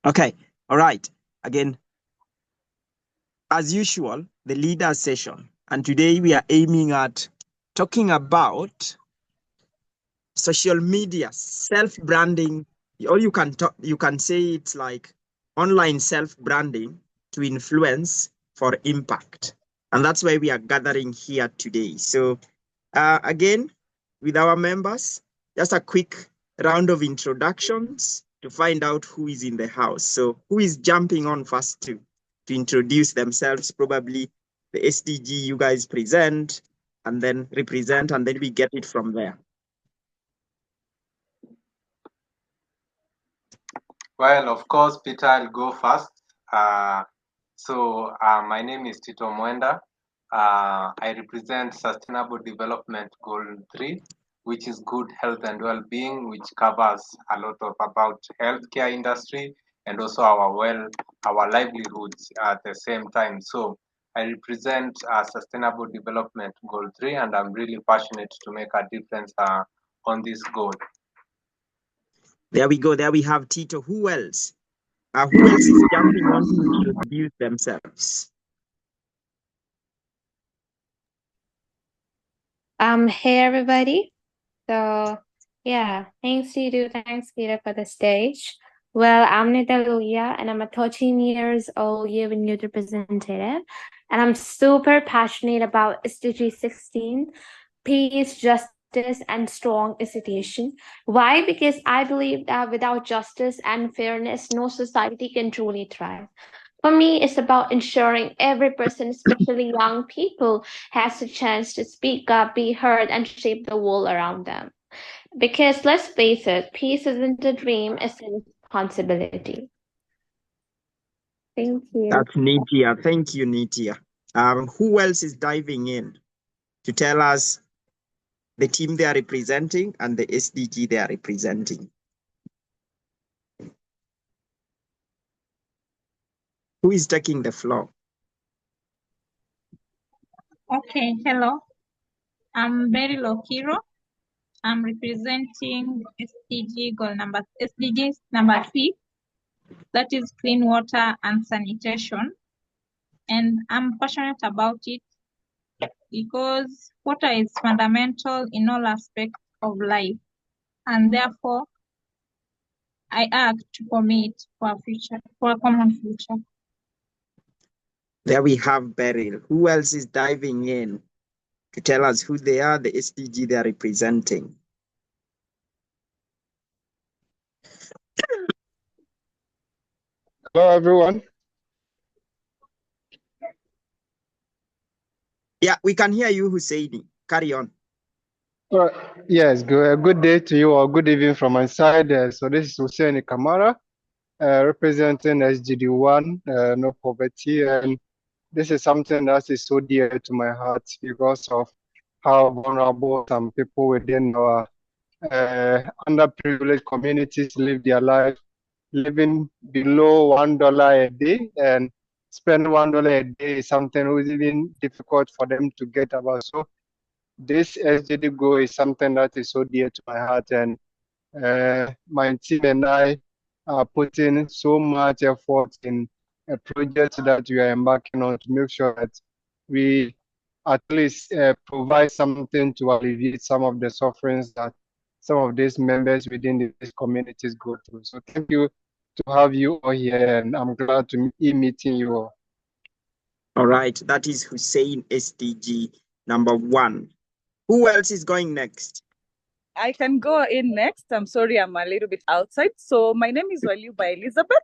Okay, all right. Again, as usual, the leader session. And today we are aiming at talking about social media, self-branding, or you can say it's like online self-branding to influence for impact. And that's why we are gathering here today. So again, with our members, just a quick round of introductions to find out who is in the house. So who is jumping on first to introduce themselves, probably the SDG you guys present and then represent, and then we get it from there. Well, of course, Peter, I'll go first. My name is Tito Mwenda. I represent Sustainable Development Goal 3, which is good health and well-being, which covers a lot of about healthcare industry and also our livelihoods at the same time. So I represent Sustainable Development Goal 3, and I'm really passionate to make a difference on this goal. There we go. There we have Tito. Who else? Who else is jumping on to introduce themselves? Hey everybody. So yeah, thanks Tito, thanks Peter for the stage. Well, I'm Natalia and I'm a 13 years old human youth representative, and I'm super passionate about SDG 16, peace, justice, and strong institution. Why? Because I believe that without justice and fairness, no society can truly thrive. For me, it's about ensuring every person, especially young people, has a chance to speak up, be heard, and shape the world around them. Because let's face it, peace isn't a dream, it's a responsibility. Thank you. That's Nitia. Thank you, Nitia. Who else is diving in to tell us the team they are representing and the SDG they are representing? Who is taking the floor? Okay, hello. I'm Mary Lokiro. I'm representing SDGs number 3, that is clean water and sanitation. And I'm passionate about it because water is fundamental in all aspects of life. And therefore, I act to commit for a common future. There we have Beryl. Who else is diving in to tell us who they are, the SDG they are representing? Hello, everyone. Yeah, we can hear you, Husseini. Carry on. Yes, good day to you, or good evening from my side. So this is Hussein Kamara, representing SGD1, no poverty, and this is something that is so dear to my heart because of how vulnerable some people within our underprivileged communities live their life, living below $1 a day, and spend $1 a day is something who's even difficult for them to get about. So this SGD goal is something that is so dear to my heart, and my team and I are putting so much effort in a project that we are embarking on to make sure that we at least provide something to alleviate some of the sufferings that some of these members within these communities go through. So thank you to have you all here, and I'm glad to be meeting you all. All right, that is Hussein, SDG number 1. Who else is going next? I can go in next. I'm sorry, I'm a little bit outside. So my name is Waliuba Elizabeth.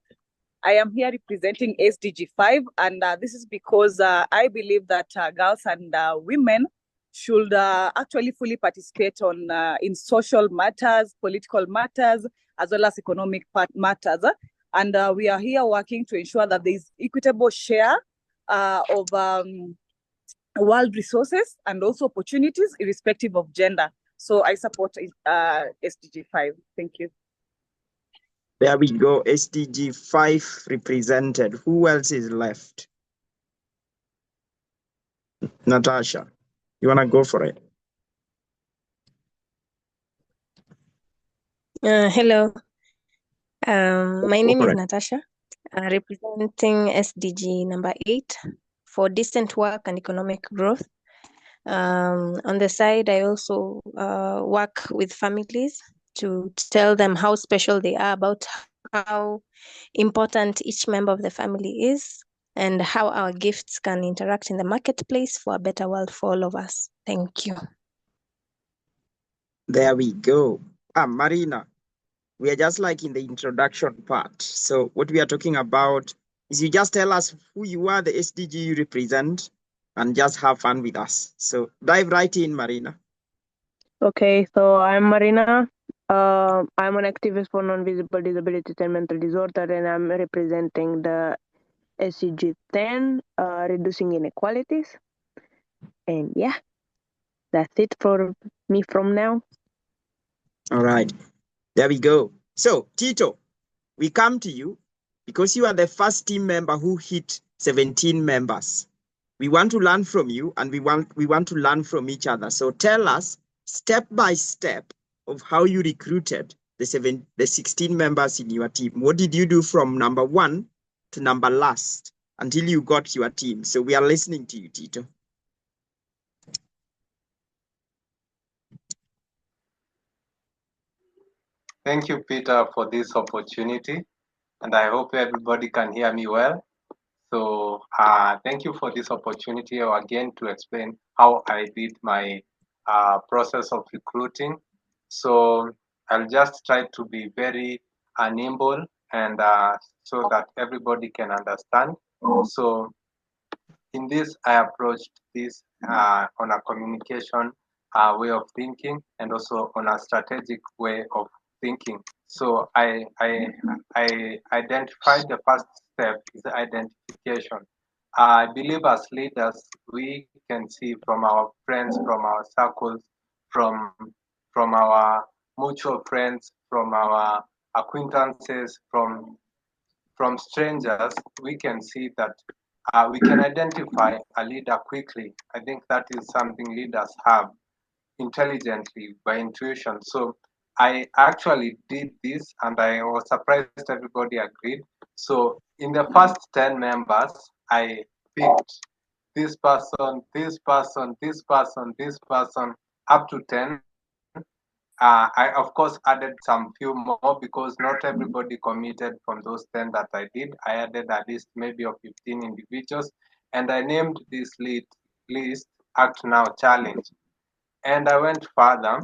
I am here representing SDG 5, and this is because I believe that girls and women should actually fully participate in social matters, political matters, as well as economic matters. And we are here working to ensure that there is equitable share of world resources and also opportunities irrespective of gender. So I support SDG 5. Thank you. There we go, SDG 5 represented. Who else is left? Natasha, you want to go for it? Hello. My name is Correct. Natasha, representing SDG number 8 for decent work and economic growth. On the side, I also work with families to tell them how special they are, about how important each member of the family is, and how our gifts can interact in the marketplace for a better world for all of us. Thank you. There we go. Marina, we are just like in the introduction part. So what we are talking about is you just tell us who you are, the SDG you represent, and just have fun with us. So dive right in, Marina. Okay, so I'm Marina. I'm an activist for non-visible disabilities and mental disorder, and I'm representing the SCG 10, reducing inequalities. And yeah, that's it for me from now. All right, there we go. So Tito, we come to you because you are the first team member who hit 17 members. We want to learn from you, and we want to learn from each other. So tell us step by step of how you recruited the 16 members in your team. What did you do from number 1 to number last until you got your team? So we are listening to you, Tito. Thank you, Peter, for this opportunity, and I hope everybody can hear me well. So thank you for this opportunity again to explain how I did my process of recruiting. So I'll just try to be very nimble and so that everybody can understand. So in this, I approached this on a communication way of thinking and also on a strategic way of thinking. So I identified the first step is identification. I believe as leaders, we can see from our friends, from our circles, from our mutual friends, from our acquaintances, from strangers, we can see that we can identify a leader quickly. I think that is something leaders have intelligently by intuition. So I actually did this and I was surprised everybody agreed. So in the first 10 members, I picked this person, this person, this person, this person, up to 10. I, of course, added some few more because not everybody committed from those 10 that I did. I added at least maybe of 15 individuals, and I named this list Act Now Challenge. And I went further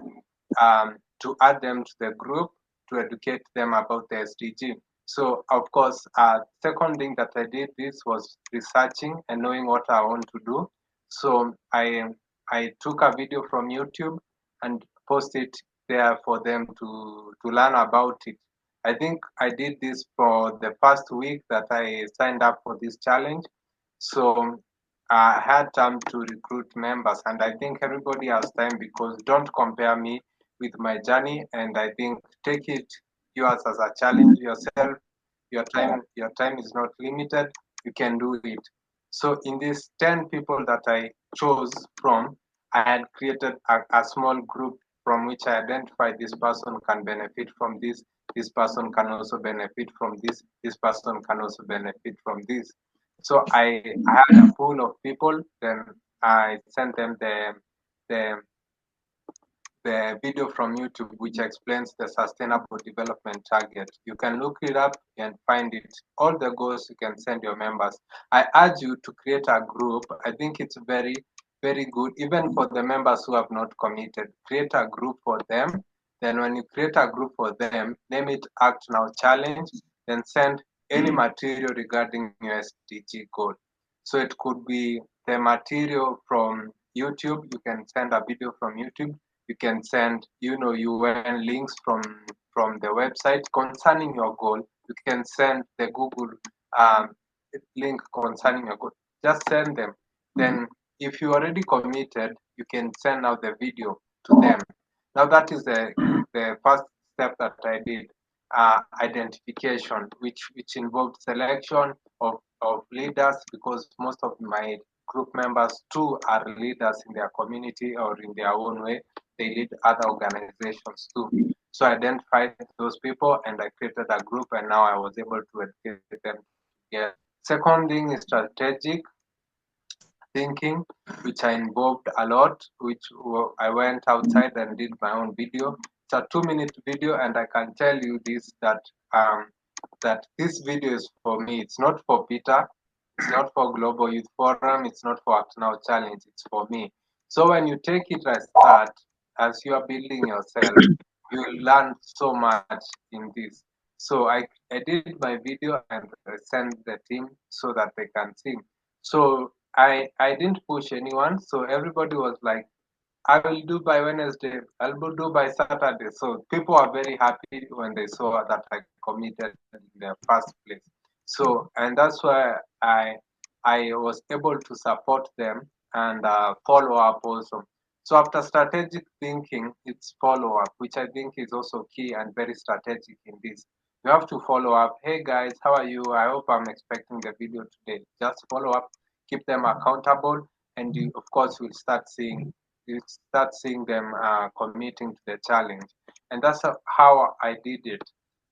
to add them to the group to educate them about the SDG. So, of course, second thing that I did this was researching and knowing what I want to do. So I took a video from YouTube and posted there for them to learn about it. I think I did this for the first week that I signed up for this challenge. So I had time to recruit members, and I think everybody has time because don't compare me with my journey. And I think take it yours as a challenge yourself. Your time is not limited. You can do it. So in these 10 people that I chose from, I had created a small group from which I identified this person can benefit from this person can also benefit from this person can also benefit from this. So I had a pool of people, then I sent them the video from YouTube which explains the sustainable development target. You can look it up and find it. All the goals you can send your members. I urge you to create a group. I think it's very, very good, even for the members who have not committed. Create a group for them. Then when you create a group for them, name it Act Now Challenge, then send any material regarding your SDG goal. So it could be the material from YouTube. You can send a video from YouTube. You can send, UN links from the website concerning your goal. You can send the Google link concerning your goal. Just send them. Then, if you already committed, you can send out the video to them. Now that is the first step that I did. Identification, which involved selection of leaders, because most of my group members too are leaders in their community or in their own way. They lead other organizations too. So I identified those people and I created a group, and now I was able to educate them together. Second thing is strategic thinking, which I involved a lot, I went outside and did my own video. It's a 2-minute video, and I can tell you this that this video is for me. It's not for Peter. It's not for Global Youth Forum. It's not for Act Now Challenge. It's for me. So when you take it as that, as you are building yourself, you will learn so much in this. So I did my video and I sent the team so that they can see. So I didn't push anyone. So everybody was like, I will do by Wednesday. I'll do by Saturday. So people are very happy when they saw that I committed in the first place. So and that's why I was able to support them and follow up also. So after strategic thinking, it's follow up, which I think is also key and very strategic in this. You have to follow up. Hey guys, how are you? I hope I'm expecting the video today. Just follow up, keep them accountable, and you, of course, will start seeing them committing to the challenge. And that's how I did it.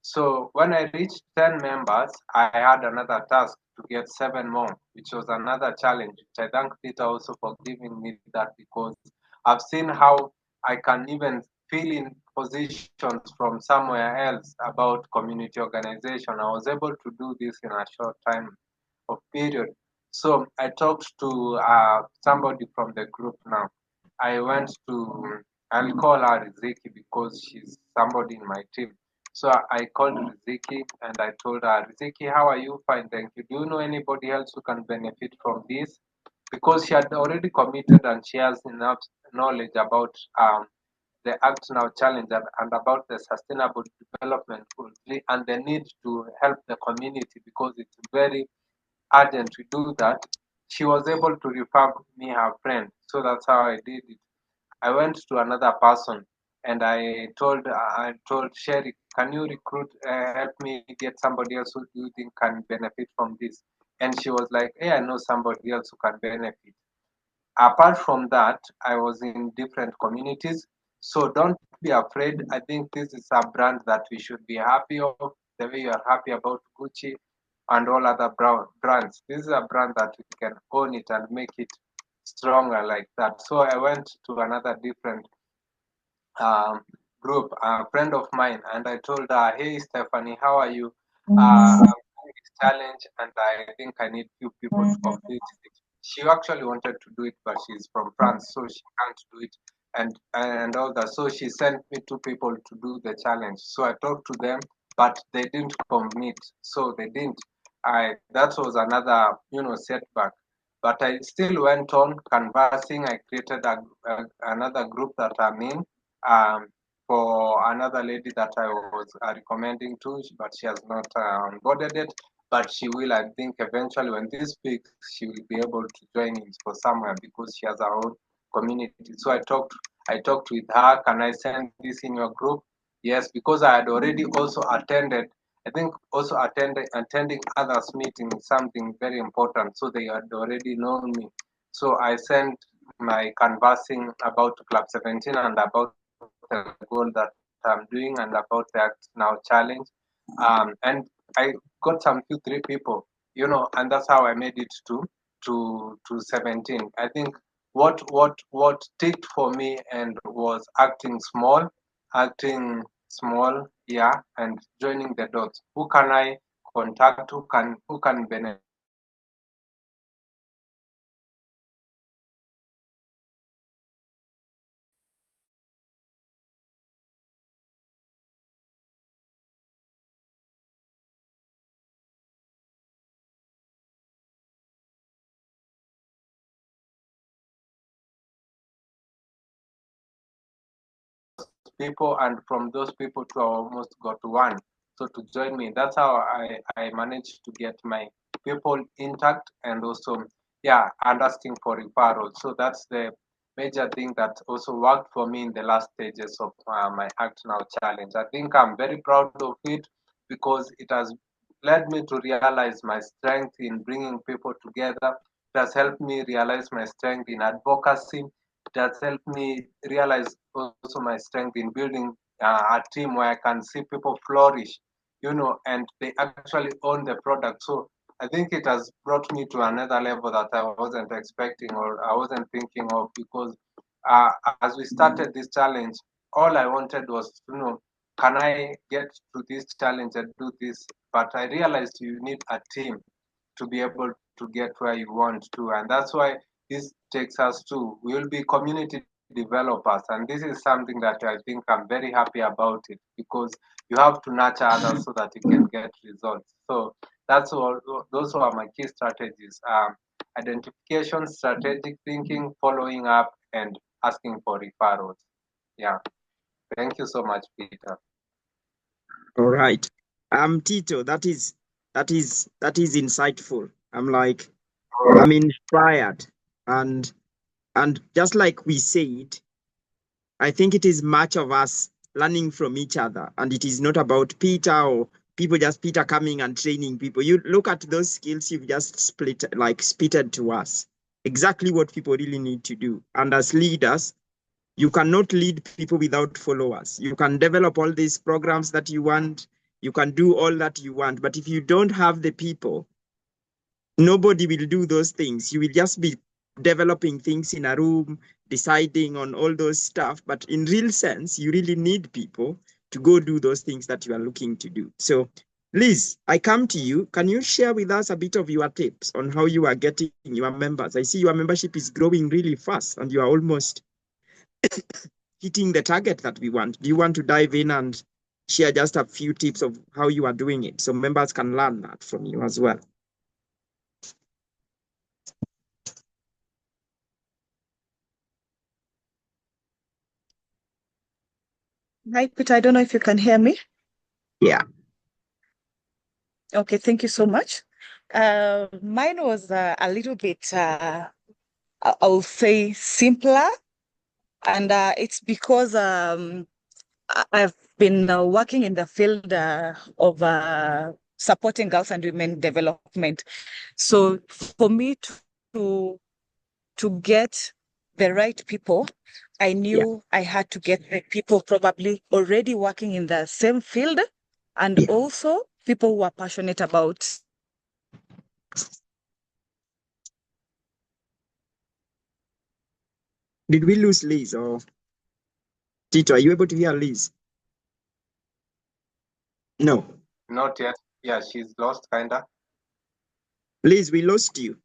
So when I reached 10 members, I had another task to get 7 more, which was another challenge, which I thank Peter also for giving me that, because I've seen how I can even fill in positions from somewhere else about community organization. I was able to do this in a short time of period. So I talked to somebody from the group now. I went to, I'll call her Riziki because she's somebody in my team. So I called Riziki and I told her, Riziki, how are you? Fine, thank you. Do you know anybody else who can benefit from this? Because she had already committed and she has enough knowledge about the Act Now Challenge and about the Sustainable Development Goal 3 and the need to help the community because it's very urgent to do that. She was able to refer me her friend. So that's how I did it. I went to another person and I told Sherry, can you help me get somebody else who you think can benefit from this? And she was like, hey, I know somebody else who can benefit. Apart from that, I was in different communities. So don't be afraid. I think this is a brand that we should be happy of, the way you are happy about Gucci and all other brands. This is a brand that we can own it and make it stronger like that. So I went to another different um, group, a friend of mine, and I told her, "Hey, Stephanie, how are you? I'm doing this challenge, and I think I need few people to complete it." She actually wanted to do it, but she's from France, so she can't do it, and all that. So she sent me 2 people to do the challenge. So I talked to them, but they didn't commit, so they didn't. I That was another setback. But I still went on conversing. I created another group that I'm in um, for another lady that I was recommending to, but she has not onboarded it. But she will, I think, eventually when this speaks, she will be able to join in for somewhere because she has her own community. So I talked with her. Can I send this in your group? Yes, because I had already also attended. I think also attending others meeting is something very important. So they had already known me. So I sent my canvassing about Club 17 and about the goal that I'm doing and about the Act Now challenge. And I got some 2-3 people, and that's how I made it to 17. I think what ticked for me and was acting small, yeah, and joining the dots. Who can I contact? Who can benefit from this? So I went to another person and I told her, hey, I have this people, and from those people to I almost got one. So to join me, that's how I managed to get my people intact and also and asking for referrals. So that's the major thing that also worked for me in the last stages of my Act Now challenge. I think I'm very proud of it because it has led me to realize my strength in bringing people together. It has helped me realize my strength in advocacy. It has helped me realize also my strength in building a team where I can see people flourish, and they actually own the product. So I think it has brought me to another level that I wasn't expecting or I wasn't thinking of, because as we started this challenge, all I wanted was, can I get to this challenge and do this? But I realized you need a team to be able to get where you want to. And that's why this takes us to, we will be community developers. And this is something that I think I'm very happy about it, because you have to nurture others so that you can get results. So that's all, those are my key strategies. Identification, strategic thinking, following up, and asking for referrals. Yeah. Thank you so much, Peter. All right. Tito, that is insightful. I'm inspired. And just like we said, I think it is much of us learning from each other. And it is not about Peter or Peter coming and training people. You look at those skills you've just spitted to us. Exactly what people really need to do. And as leaders, you cannot lead people without followers. You can develop all these programs that you want. You can do all that you want. But if you don't have the people, nobody will do those things. You will just be developing things in a room, deciding on all those stuff. But in real sense, you really need people to go do those things that you are looking to do. So, Liz, I come to you. Can you share with us a bit of your tips on how you are getting your members? I see your membership is growing really fast and you are almost hitting the target that we want. Do you want to dive in and share just a few tips of how you are doing it so members can learn that from you as well? Hi, Peter. I don't know if you can hear me. Yeah. Okay, thank you so much. Mine was a little bit, I'll say, simpler. And it's because I've been working in the field of supporting girls and women development. So for me to get the right people, I knew I had to get the people probably already working in the same field, and also people who are passionate about. Did we lose Liz or Tito? Are you able to hear Liz? No. Not yet. Yeah, she's lost, kinda. Liz, we lost you.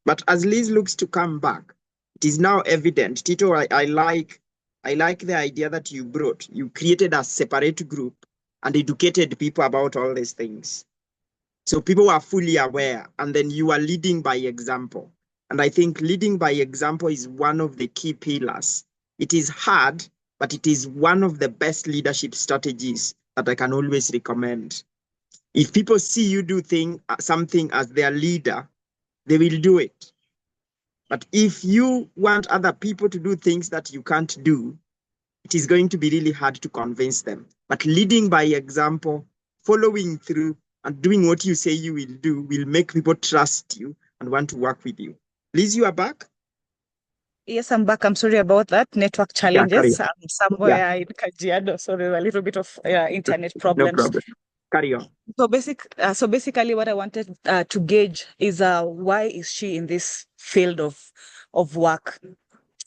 But as Liz looks to come back, it is now evident. Tito, I like the idea that you brought. You created a separate group and educated people about all these things. So people are fully aware, and then you are leading by example. And I think leading by example is one of the key pillars. It is hard, but it is one of the best leadership strategies that I can always recommend. If people see you do something as their leader, they will do it. But if you want other people to do things that you can't do, it is going to be really hard to convince them. But leading by example, following through, and doing what you say you will do will make people trust you and want to work with you. Liz, you are back? Yes, I'm back. I'm sorry about that. Network challenges. Yeah, I'm somewhere in Kajiado, so there's a little bit of internet problems. No problem. Carry on. So basically, what I wanted to gauge is why is she in this field of work?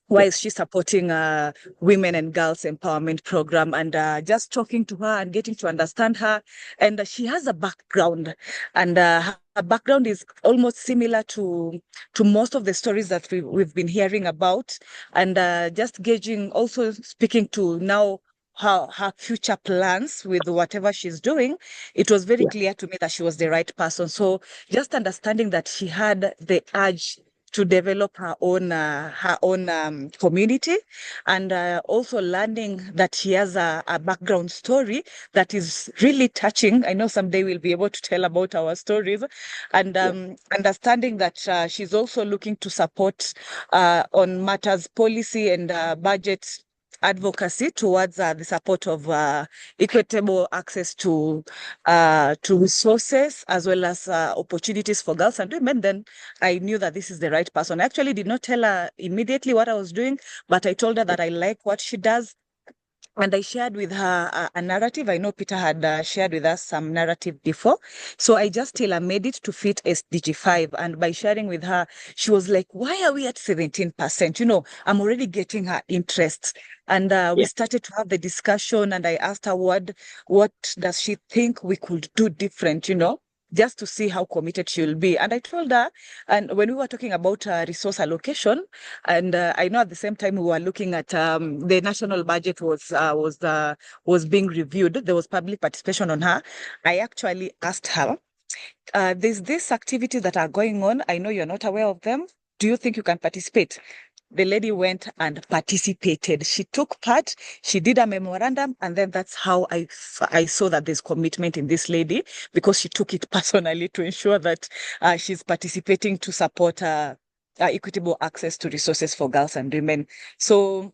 Why is she supporting women and girls empowerment program? And just talking to her and getting to understand her. And she has a background, and her background is almost similar to most of the stories that we've been hearing about. And just gauging, also speaking to now her future plans with whatever she's doing, it was very clear to me that she was the right person. So just understanding that she had the urge to develop her own community, and also learning that she has a background story that is really touching. I know someday we'll be able to tell about our stories, and understanding that she's also looking to support on matters policy and budget advocacy towards the support of equitable access to resources as well as opportunities for girls and women, then I knew that this is the right person. I actually did not tell her immediately what I was doing, but I told her that I like what she does. And I shared with her a narrative. I know Peter had shared with us some narrative before. So I just tailor-made it to fit SDG 5. And by sharing with her, she was like, why are we at 17%? You know, I'm already getting her interest. And we started to have the discussion, and I asked her what does she think we could do different, you know, just to see how committed she will be. And I told her, and when we were talking about resource allocation, and I know at the same time we were looking at the national budget was being reviewed. There was public participation on her. I actually asked her, there's these activities that are going on. I know you're not aware of them. Do you think you can participate? The lady went and participated. She took part, she did a memorandum, and then that's how I saw that there's commitment in this lady, because she took it personally to ensure that she's participating to support equitable access to resources for girls and women. So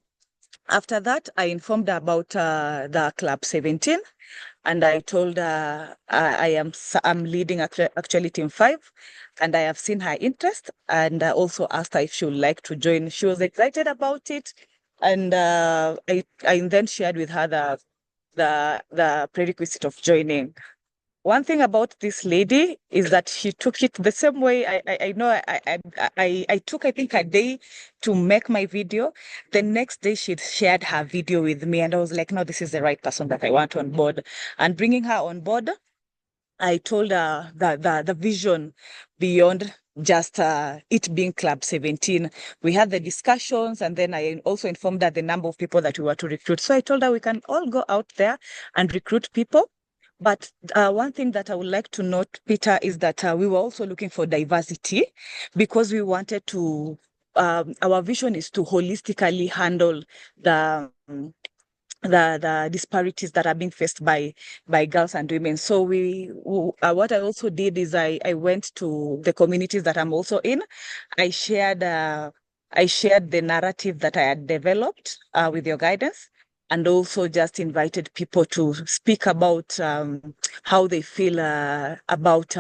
after that, I informed her about the Club 17. And I told her I'm leading actually Team 5, and I have seen her interest, and I also asked her if she would like to join. She was excited about it, and I then shared with her the prerequisite of joining. One thing about this lady is that she took it the same way. I know I took, I think, a day to make my video. The next day she shared her video with me, and I was like, no, this is the right person that I want on board. And bringing her on board, I told her the vision beyond just it being Club 17. We had the discussions, and then I also informed her the number of people that we were to recruit. So I told her we can all go out there and recruit people. But one thing that I would like to note, Peter, is that we were also looking for diversity, because we wanted to, our vision is to holistically handle the disparities that are being faced by girls and women. So what I also did is I went to the communities that I'm also in. I shared the narrative that I had developed with your guidance, and also just invited people to speak about how they feel about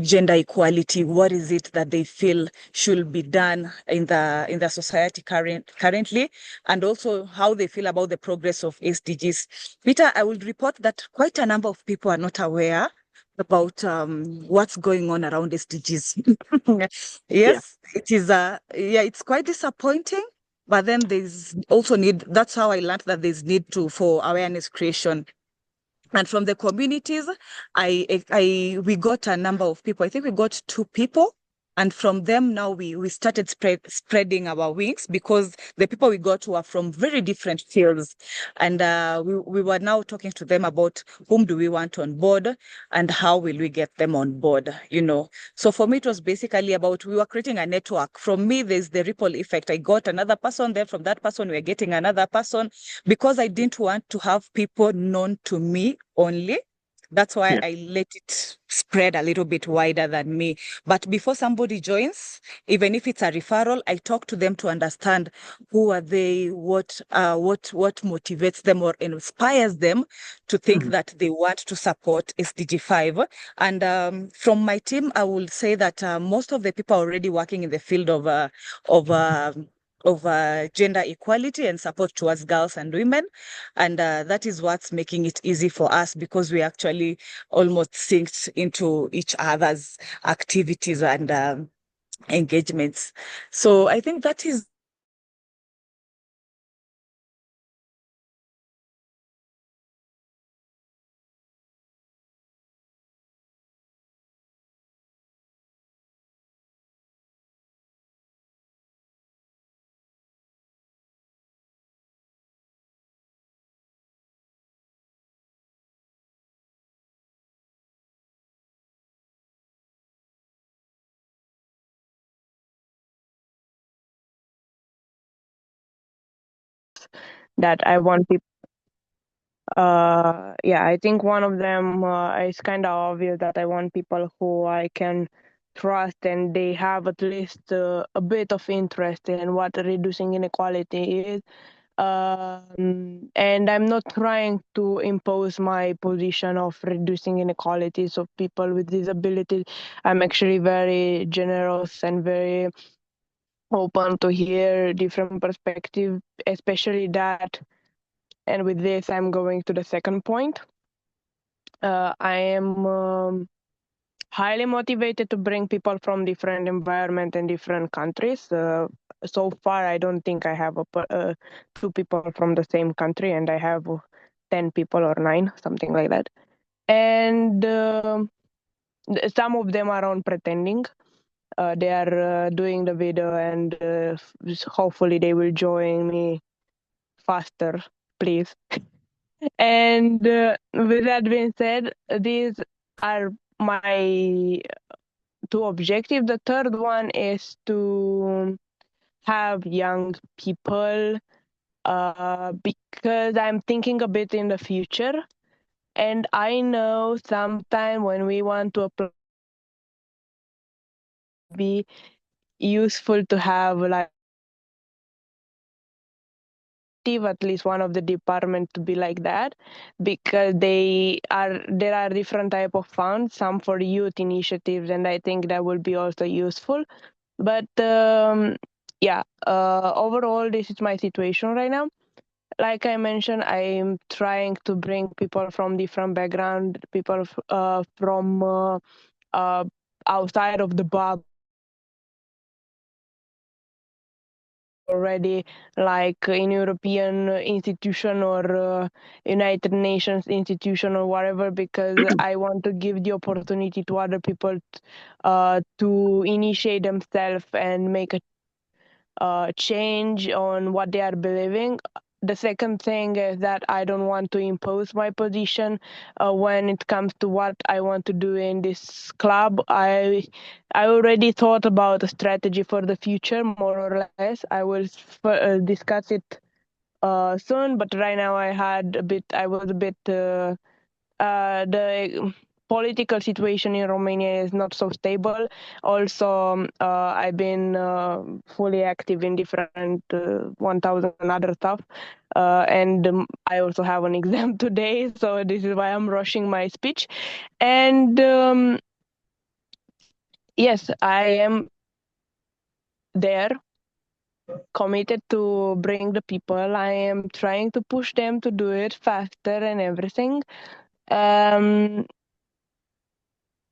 gender equality. What is it that they feel should be done in the society currently, and also how they feel about the progress of SDGs. Peter, I will report that quite a number of people are not aware about what's going on around SDGs. Yes, it is. It's quite disappointing. But then there's also need. That's how I learned that there's need for awareness creation. And from the communities, we got a number of people. I think we got 2 people. And from them now we started spreading our wings, because the people we got were from very different fields. And we were now talking to them about whom do we want on board and how will we get them on board, you know. So for me, it was basically about, we were creating a network. From me, there's the ripple effect. I got another person, then from that person, we're getting another person, because I didn't want to have people known to me only. That's why I let it spread a little bit wider than me. But before somebody joins, even if it's a referral, I talk to them to understand who are they, what motivates them or inspires them to think that they want to support SDG 5. And from my team, I will say that most of the people are already working in the field of gender equality and support towards girls and women. And that is what's making it easy for us, because we actually almost synced into each other's activities and engagements. So I think that is that I want people. I think one of them is kind of obvious, that I want people who I can trust and they have at least a bit of interest in what reducing inequality is. And I'm not trying to impose my position of reducing inequalities of people with disabilities. I'm actually very generous and very open to hear different perspectives, especially that. And with this, I'm going to the second point. I am highly motivated to bring people from different environment and different countries. So far, I don't think I have two people from the same country, and I have 10 people or 9, something like that. And some of them are on pretending. They are doing the video, and hopefully they will join me faster, please. And with that being said, these are my two objectives. The third one is to have young people because I'm thinking a bit in the future. And I know sometime when we want to apply, be useful to have like at least one of the department to be like that, because there are different type of funds, some for youth initiatives, and I think that will be also useful. But overall, this is my situation right now. Like I mentioned, I'm trying to bring people from different background, people from outside of the bubble already, like in European institution or United Nations institution or whatever, because I want to give the opportunity to other people to initiate themselves and make a change on what they are believing. The second thing is that I don't want to impose my position when it comes to what I want to do in this club. I already thought about a strategy for the future, more or less. I will discuss it soon, but right now I was a bit the political situation in Romania is not so stable. Also, I've been fully active in different 1,000 other stuff. And I also have an exam today, so this is why I'm rushing my speech. And yes, I am there, committed to bring the people. I am trying to push them to do it faster and everything.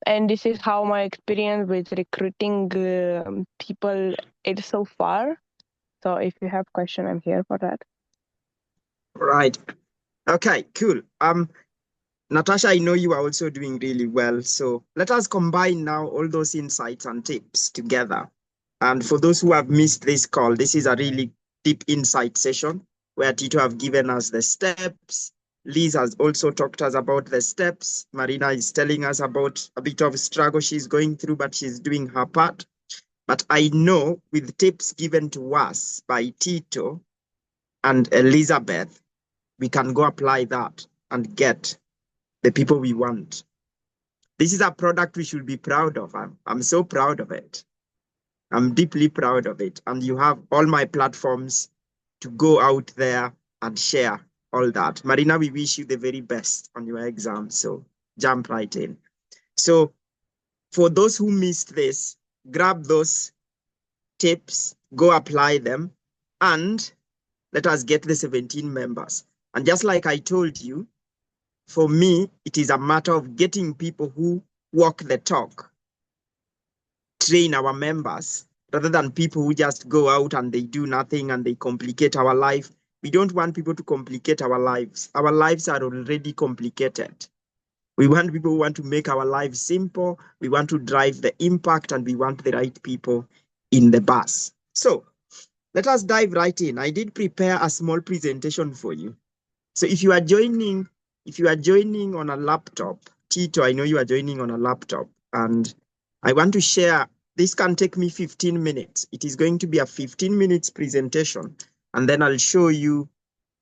And this is how my experience with recruiting people is so far. So if you have question, I'm here for that. Right. Okay, cool. Natasha, I know you are also doing really well. So let us combine now all those insights and tips together. And for those who have missed this call, this is a really deep insight session where Tito have given us the steps. Liz has also talked to us about the steps. Marina is telling us about a bit of struggle she's going through, but she's doing her part. But I know with tips given to us by Tito and Elizabeth, we can go apply that and get the people we want. This is a product we should be proud of. I'm so proud of it. I'm deeply proud of it. And you have all my platforms to go out there and share all that. Marina, we wish you the very best on your exam. So jump right in. So for those who missed this, grab those tips, go apply them, and let us get the 17 members. And just like I told you, for me, it is a matter of getting people who walk the talk, train our members, rather than people who just go out and they do nothing and they complicate our life. We don't want people to complicate our lives. Our lives are already complicated. We want people who want to make our lives simple. We want to drive the impact, and we want the right people in the bus. So let us dive right in. I did prepare a small presentation for you. So if you are joining on a laptop, Tito, I know you are joining on a laptop, and I want to share, this can take me 15 minutes. It is going to be a 15 minutes presentation, and then I'll show you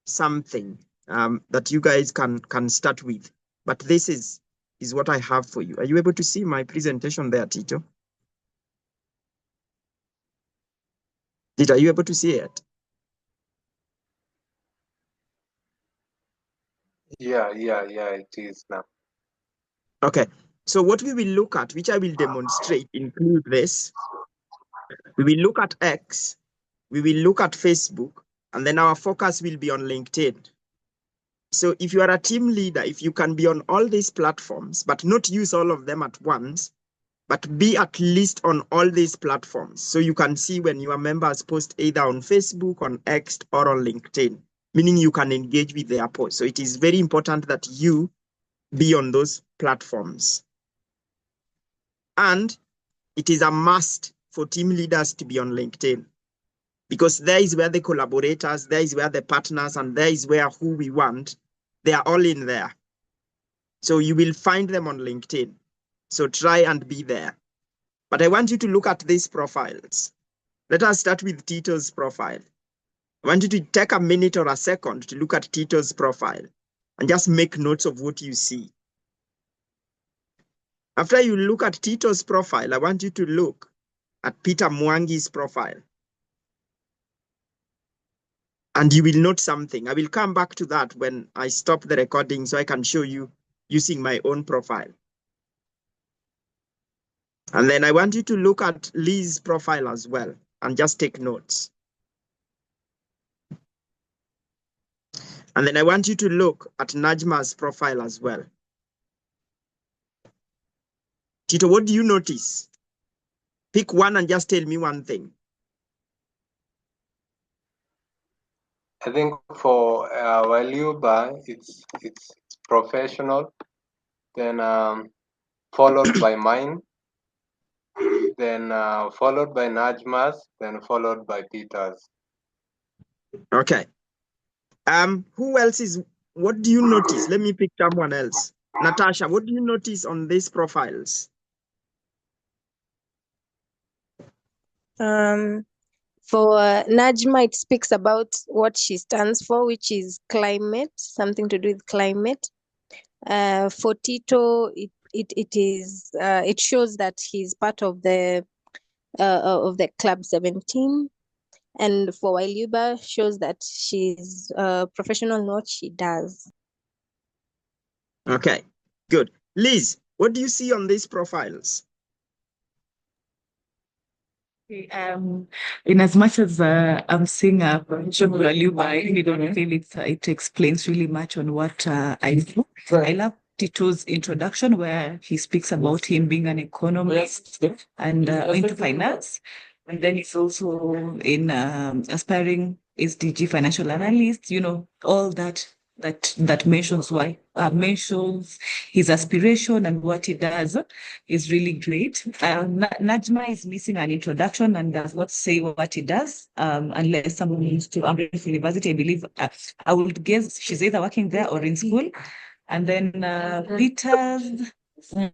something that you guys can start with. But this is what I have for you. Are you able to see my presentation there, Tito? Tito, are you able to see it? Yeah, it is now. Okay. So what we will look at, which I will demonstrate, include this. We will look at X, we will look at Facebook, and then our focus will be on LinkedIn. So if you are a team leader, if you can be on all these platforms, but not use all of them at once, but be at least on all these platforms. So you can see when your members post either on Facebook, on X, or on LinkedIn, meaning you can engage with their posts. So it is very important that you be on those platforms. And it is a must for team leaders to be on LinkedIn, because there is where the collaborators, there is where the partners, and there is where who we want, they are all in there. So you will find them on LinkedIn. So try and be there. But I want you to look at these profiles. Let us start with Tito's profile. I want you to take a minute or a second to look at Tito's profile and just make notes of what you see. After you look at Tito's profile, I want you to look at Peter Mwangi's profile. And you will note something. I will come back to that when I stop the recording so I can show you using my own profile. And then I want you to look at Lee's profile as well and just take notes. And then I want you to look at Najma's profile as well. Tito, what do you notice? Pick one and just tell me one thing. I think for Waliuba, it's professional, then followed by mine, then followed by Najma's, then followed by Peter's. Okay. Who else is, what do you notice? Let me pick someone else. Natasha, what do you notice on these profiles? For Najma, it speaks about what she stands for, which is climate, something to do with climate. For Tito, it shows that he's part of the Club 17. And for Wailuba, shows that she's professional in what she does. Okay, good. Liz, what do you see on these profiles? In as much as I'm seeing a professional value, I really don't feel it explains really much on what I do. I love Tito's introduction where he speaks about him being an economist and into finance. And then he's also in aspiring SDG financial analyst, all that mentions mentions his aspiration and what he does is really great. Najma is missing an introduction and does not say what he does unless someone needs to Amref University. I believe I would guess she's either working there or in school. And then Peters, I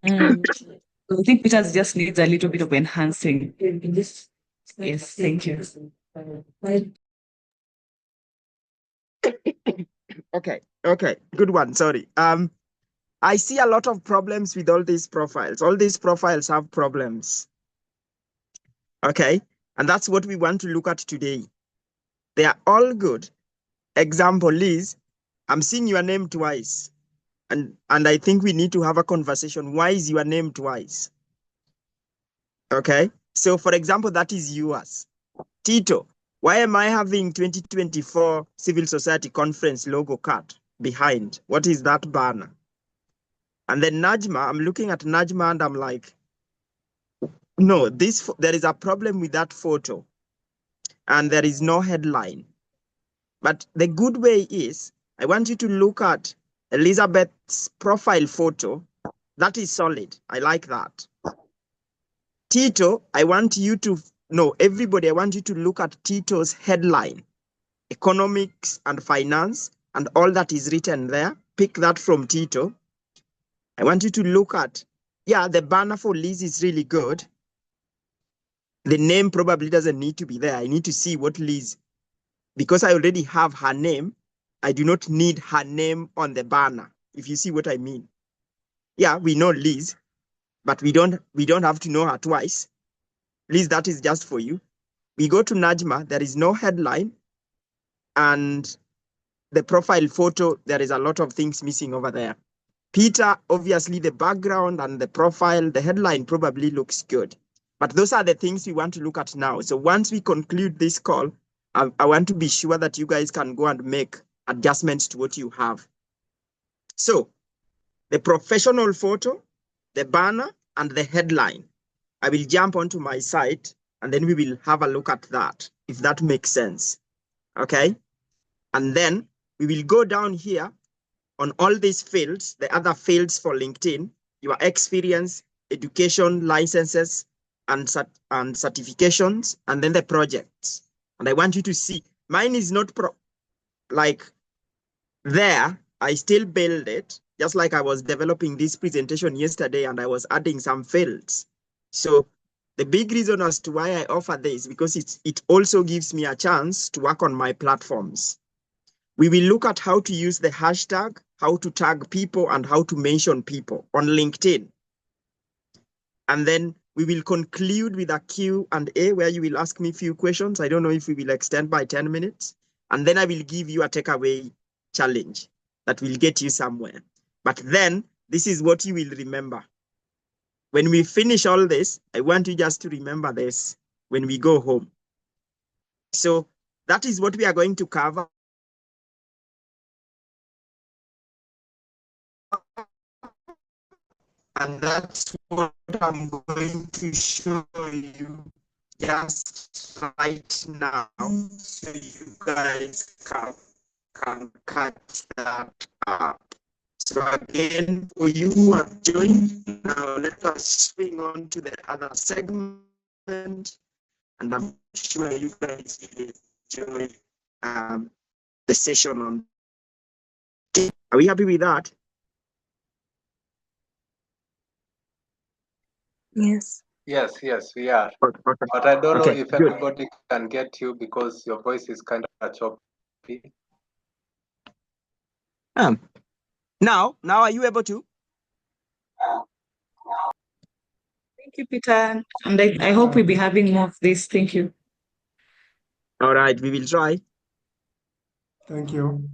think Peters just needs a little bit of enhancing. Yes, thank you. Okay, good one. Sorry. I see a lot of problems with all these profiles. All these profiles have problems. Okay, and that's what we want to look at today. They are all good. Example, Liz, I'm seeing your name twice. And I think we need to have a conversation. Why is your name twice? Okay, so for example, that is yours. Tito, why am I having 2024 Civil Society Conference logo cut behind? What is that banner? And then Najma, I'm looking at Najma and I'm like, no, there is a problem with that photo. And there is no headline. But the good way is, I want you to look at Elizabeth's profile photo. That is solid. I like that. Tito, I want you to, no, everybody, I want you to look at Tito's headline, economics and finance, and all that is written there. Pick that from Tito. I want you to look at, yeah, the banner for Liz is really good. The name probably doesn't need to be there. I need to see what Liz, because I already have her name, I do not need her name on the banner, if you see what I mean. Yeah, we know Liz, but we don't have to know her twice. Liz, that is just for you. We go to Najma, there is no headline, and the profile photo, there is a lot of things missing over there. Peter, obviously the background and the profile, the headline probably looks good. But those are the things we want to look at now. So once we conclude this call, I want to be sure that you guys can go and make adjustments to what you have. So the professional photo, the banner, and the headline. I will jump onto my site and then we will have a look at that, if that makes sense. Okay? And then we will go down here on all these fields, the other fields for LinkedIn, your experience, education, licenses, and certifications, and then the projects. And I want you to see, mine is not like there, I still build it, just like I was developing this presentation yesterday and I was adding some fields. So the big reason as to why I offer this, because it also gives me a chance to work on my platforms. We will look at how to use the hashtag, how to tag people, and how to mention people on LinkedIn. And then we will conclude with a Q&A where you will ask me a few questions. I don't know if we will extend by 10 minutes. And then I will give you a takeaway challenge that will get you somewhere. But then this is what you will remember. When we finish all this, I want you just to remember this when we go home. So that is what we are going to cover. And that's what I'm going to show you just right now, so you guys can catch that up. So again, for you who have joined, now let us swing on to the other segment, and I'm sure you guys will enjoy the session on. Okay. Are we happy with that? Yes. Yes, yes, we are. Okay. But I don't know Okay, if good. everybody can get you because your voice is kind of choppy. Now are you able to? Thank you, Peter. And I hope we'll be having more of this. Thank you. All right, we will try. Thank you.